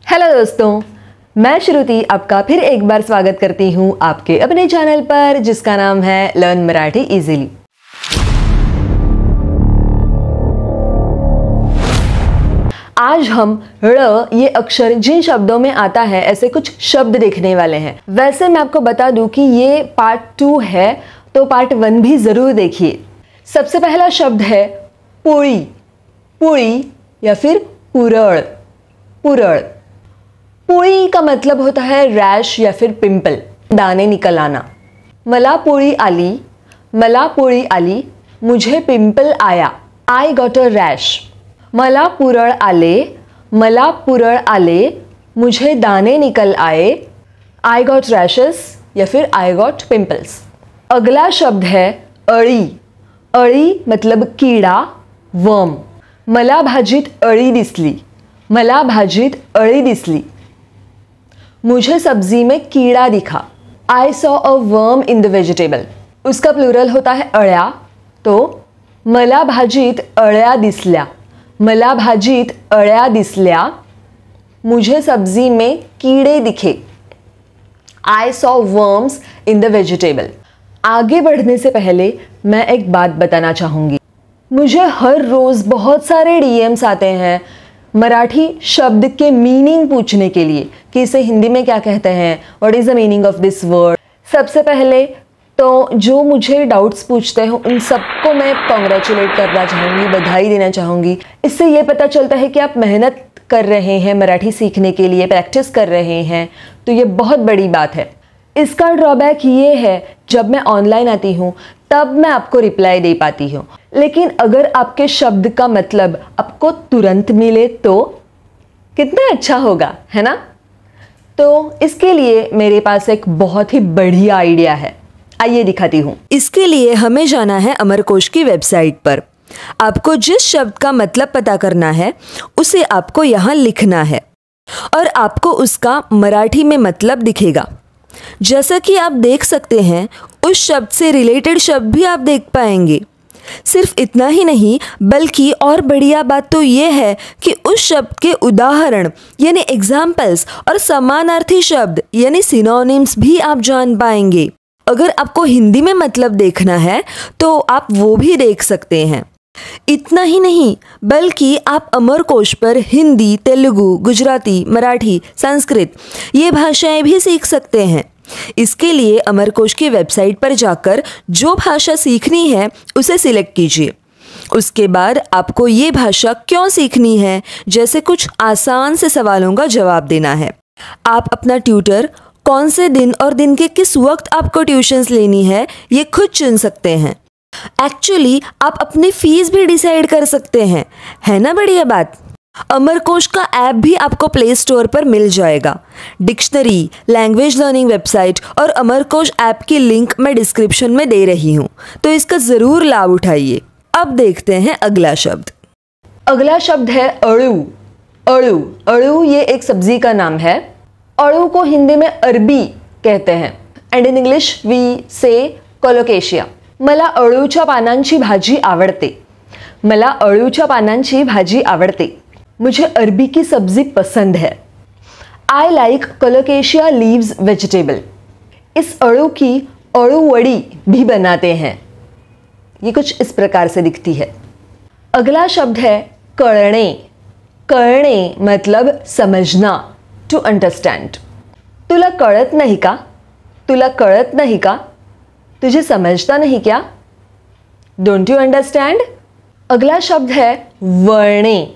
Hello दोस्तों, मैं श्रुति आपका फिर एक बार स्वागत करती हूँ आपके अपने चैनल पर जिसका नाम है लर्न मराठी इजीली। आज हम ळ ये अक्षर जिन शब्दों में आता है ऐसे कुछ शब्द देखने वाले हैं। वैसे मैं आपको बता दूं कि ये पार्ट 2 है, तो पार्ट 1 भी ज़रूर देखिए। सबसे पहला शब्द है पोळी, पोळी या फिर पुरळ, पुरळ। पोळी का मतलब होता है रैश या फिर पिंपल, दाने निकल आना। मला पोळी आली, मला पोळी आली, मुझे पिंपल आया, आई गॉट अ रैश। मला पुरळ आले, मला पुरळ आले, मुझे दाने निकल आए, आई गॉट रैशेस या फिर आई गॉट पिंपल्स। अगला शब्द है अळी, अळी मतलब कीड़ा, वर्म। मला भाजीत अळी दिसली, मला भाजीत अळी दिसली, मुझे सब्जी में कीड़ा दिखा, I saw a worm in the vegetable. उसका प्लूरल होता है अळ्या, तो मला भाजीत अळ्या दिसल्या, मला भाजीत अळ्या दिसल्या, मुझे सब्जी में कीड़े दिखे, I saw worms in the vegetable. आगे बढ़ने से पहले मैं एक बात बताना चाहूँगी। मुझे हर रोज़ बहुत सारे डीएम्स आते हैं मराठी शब्द के मीनिंग पूछने के लिए कि इसे हिंदी में क्या कहते हैं, what is the meaning of this word. सबसे पहले तो जो मुझे डाउट्स पूछते हैं उन सबको मैं कॉन्ग्रेचुलेट करना चाहूँगी, बधाई देना चाहूँगी। इससे ये पता चलता है कि आप मेहनत कर रहे हैं मराठी सीखने के लिए, प्रैक्टिस कर रहे हैं, तो ये बहुत बड़ी बात है। इसका ड्रॉबैक ये है जब मैं ऑनलाइन आती हूँ तब मैं आपको रिप्लाई दे पाती हूँ, लेकिन अगर आपके शब्द का मतलब आपको तुरंत मिले तो कितना अच्छा होगा, है ना। तो इसके लिए मेरे पास एक बहुत ही बढ़िया आइडिया है, आइए दिखाती हूँ। इसके लिए हमें जाना है अमरकोश की वेबसाइट पर। आपको जिस शब्द का मतलब पता करना है उसे आपको यहाँ लिखना है और आपको उसका मराठी में मतलब दिखेगा। जैसा कि आप देख सकते हैं उस शब्द से रिलेटेड शब्द भी आप देख पाएंगे। सिर्फ इतना ही नहीं बल्कि और बढ़िया बात तो ये है कि उस शब्द के उदाहरण यानी एग्जाम्पल्स और समानार्थी शब्द यानी सिनोनिम्स भी आप जान पाएंगे। अगर आपको हिंदी में मतलब देखना है तो आप वो भी देख सकते हैं। इतना ही नहीं बल्कि आप अमरकोश पर हिंदी, तेलुगु, गुजराती, मराठी, संस्कृत ये भाषाएं भी सीख सकते हैं। इसके लिए अमरकोश की वेबसाइट पर जाकर जो भाषा सीखनी है उसे सिलेक्ट कीजिए। उसके बाद आपको ये भाषा क्यों सीखनी है जैसे कुछ आसान से सवालों का जवाब देना है। आप अपना ट्यूटर कौन से दिन और दिन के किस वक्त आपको ट्यूशन्स लेनी है ये खुद चुन सकते हैं। एक्चुअली आप अपनी फीस भी डिसाइड कर सकते हैं, है ना बढ़िया बात। अमरकोश का ऐप भी आपको प्ले स्टोर पर मिल जाएगा। डिक्शनरी, लैंग्वेज लर्निंग वेबसाइट और अमरकोश ऐप की लिंक मैं डिस्क्रिप्शन में दे रही हूँ, तो इसका ज़रूर लाभ उठाइए। अब देखते हैं अगला शब्द। अगला शब्द है अळू, अळू। अळू ये एक सब्जी का नाम है। अळू को हिंदी में अरबी कहते हैं एंड इन इंग्लिश वी से कोलोकेशिया। मला अळूच्या पानांची भाजी आवडते, मला अळूच्या पानांची भाजी आवडते, मुझे अरबी की सब्जी पसंद है, I like colocasia leaves vegetable. इस अळू की अळू वड़ी भी बनाते हैं। ये कुछ इस प्रकार से दिखती है। अगला शब्द है कळणे, कळणे मतलब समझना, टू अंडरस्टैंड। तुला कळत नहीं का, तुला कळत नहीं का, तुझे समझता नहीं क्या, डोंट यू अंडरस्टैंड। अगला शब्द है वळणे,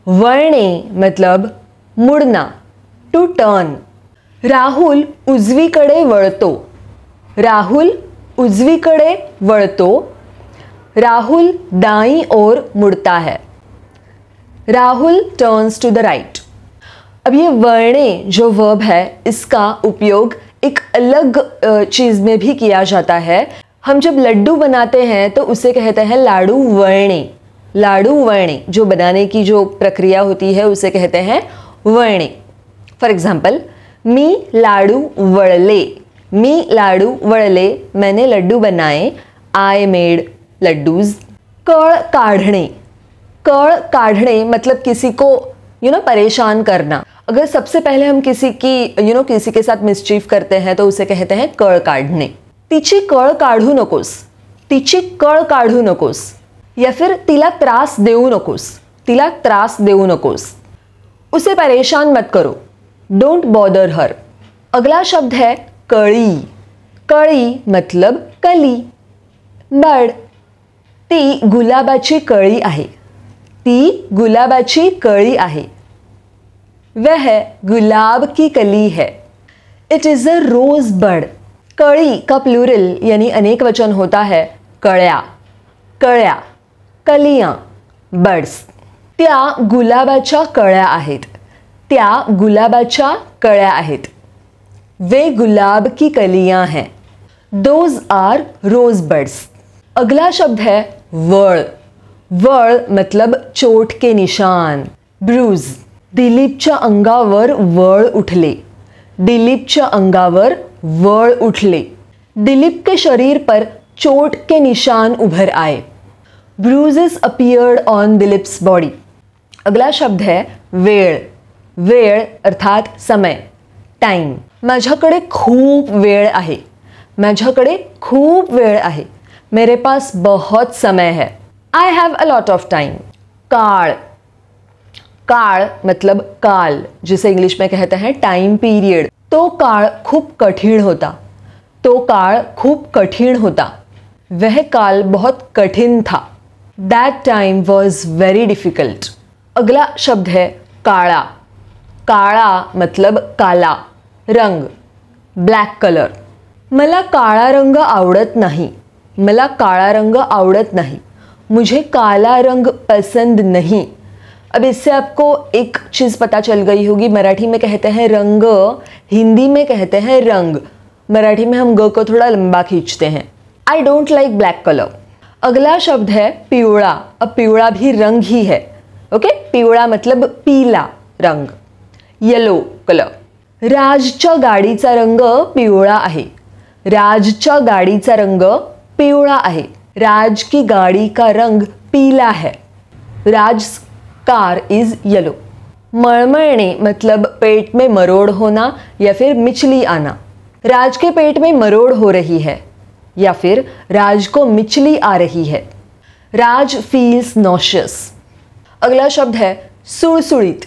वळणे मतलब मुड़ना, टू टर्न। राहुल उजवीकडे वळतो, राहुल उजवीकडे वळतो, राहुल दाईं ओर मुड़ता है, Rahul turns to the right. अब ये वळणे जो वर्ब है इसका उपयोग एक अलग चीज़ में भी किया जाता है। हम जब लड्डू बनाते हैं तो उसे कहते हैं लाडू वळणे, लाडू वळणे। जो बनाने की जो प्रक्रिया होती है उसे कहते हैं वळणे। फॉर एग्जाम्पल, मी लाडू वळले, मी लाडू वळले, मैंने लड्डू बनाए, आई मेड लड्डूज। कळ काढणे, कळ काढणे मतलब किसी को परेशान करना। अगर सबसे पहले हम किसी की किसी के साथ मिसचीफ करते हैं तो उसे कहते हैं कळ काढणे. तिची कळ काढू नकोस, तिची कळ काढू नकोस. या फिर तिला त्रास देऊ नकोस, तिला त्रास देऊ नकोस. उसे परेशान मत करो, डोंट बॉदर हर. अगला शब्द है कळी. कळी मतलब कली, बड. ती गुलाबाची कळी आहे, ती गुलाबाची कळी आहे. वह गुलाब की कली है. इट इज़ अ रोज बड. कळी का प्लूरल यानी अनेक वचन होता है कळ्या, कळ्या, कलियां, बड्स. त्या गुलाबाच्या कळ्या आहेत, त्या गुलाबाच्या कळ्या आहेत. वे गुलाब की कलियां हैं. Those are rose buds. अगला शब्द है वळ. वळ मतलब चोट के निशान, ब्रूज. दिलीपच्या अंगावर वळ उठले, दिलीपच्या अंगावर वळ उठले. दिलीप के शरीर पर चोट के निशान उभर आए. Bruises appeared on Dilip's body. अगला शब्द है वेळ. वेळ अर्थात समय, टाइम. माझ्याकडे खूप वेळ आहे, माझ्याकडे खूप वेळ आहे. मेरे पास बहुत समय है. I have a lot of time. काळ. काळ मतलब काल, जिसे इंग्लिश में कहते हैं टाइम पीरियड. तो काळ खूप कठिन होता, तो काळ खूप कठिन होता. वह काल बहुत कठिन था. That time was very difficult. अगला शब्द है काळा. काळा मतलब काला, रंग, ब्लैक कलर. मला काळा रंग आवडत नाही, मला काळा रंग आवडत नहीं. मुझे काला रंग पसंद नहीं. अब इससे आपको एक चीज़ पता चल गई होगी, मराठी में कहते हैं रंग, हिंदी में कहते हैं रंग. मराठी में हम ग को थोड़ा लंबा खींचते हैं. I don't like black colour. अगला शब्द है पिवळा. अब पिवळा भी रंग ही है. ओके, पिवळा मतलब पीला रंग, येलो कलर. राजच्या गाडीचा रंग पिवळा आहे, राजच्या गाडीचा रंग पिवळा आहे. राज की गाड़ी का रंग पीला है. राज कार इज येलो. मळमळणे मतलब पेट में मरोड़ होना या फिर मिचली आना. राज के पेट में मरोड़ हो रही है या फिर राज को मिचली आ रही है. राज फील्स नॉशियस. अगला शब्द है सुड़सुड़ित.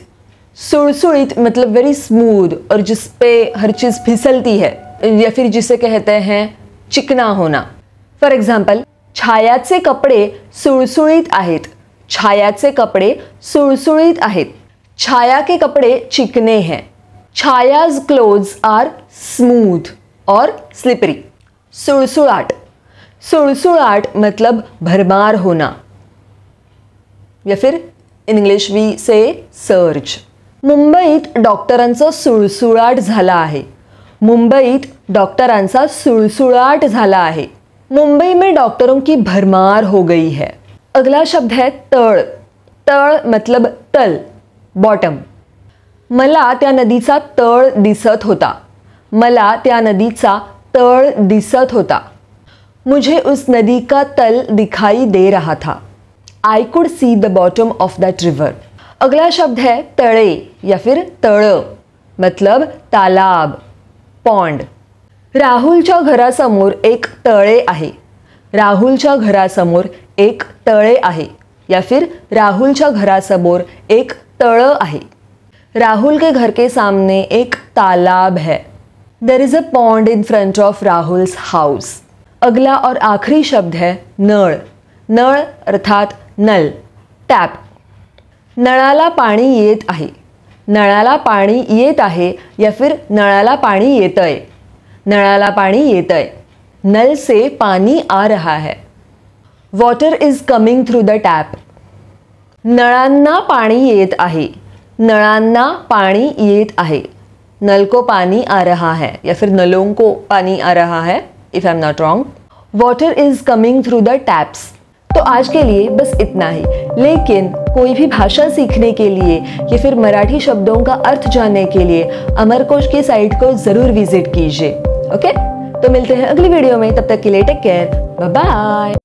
सुड़सुड़ित मतलब वेरी स्मूथ और जिस पे हर चीज़ फिसलती है या फिर जिसे कहते हैं चिकना होना. फॉर एग्जाम्पल, छायाचे कपडे सुळसुळीत आहेत, छायाचे कपडे सुळसुळीत आहेत. छाया के कपड़े चिकने हैं. छायाज क्लोथ्स आर स्मूथ और स्लिपरी. सुळसुळाट. सुळसुळाट मतलब भरमार होना या फिर इन इंग्लिश वी से सर्ज. मुंबईत डॉक्टरांचा सुळसुळाट झाला आहे. मुंबईत डॉक्टरांचा सुळसुळाट झाला आहे. मुंबई में डॉक्टरों की भरमार हो गई है. अगला शब्द है तळ. तळ मतलब तल, बॉटम. मला त्या नदीचा तळ दिसत होता. मला त्या नदीचा तळ दिसत होता. मुझे उस नदी का तल दिखाई दे रहा था. I could see the bottom of that river. अगला शब्द है तळे या फिर तळ मतलब तालाब, पॉन्ड. राहुलच्या घरासमोर एक तळे आहे. राहुलच्या घरासमोर एक तळे आहे या फिर राहुलच्या घरासमोर एक तळ आहे. राहुल के घर के सामने एक तालाब है. There is a pond in front of Rahul's house. अगला और आखिरी शब्द है नळ. नळ अर्थात नल, टैप. नळाला पाणी येत आहे. नळाला पाणी येत आहे या फिर नळाला पाणी येतंय. नळाला पाणी येतंय. नल से पानी आ रहा है. Water is coming through the tap. नळांना पाणी येत आहे. नळांना पाणी येत आहे. नल को पानी आ रहा है या फिर नलों को पानी आ रहा है, if I am not wrong. Water is coming through the taps. तो आज के लिए बस इतना ही. लेकिन कोई भी भाषा सीखने के लिए या फिर मराठी शब्दों का अर्थ जानने के लिए अमरकोश की साइट को ज़रूर विजिट कीजिए. ओके, तो मिलते हैं अगली वीडियो में. तब तक के लिए टेक केयर, बाय बाय.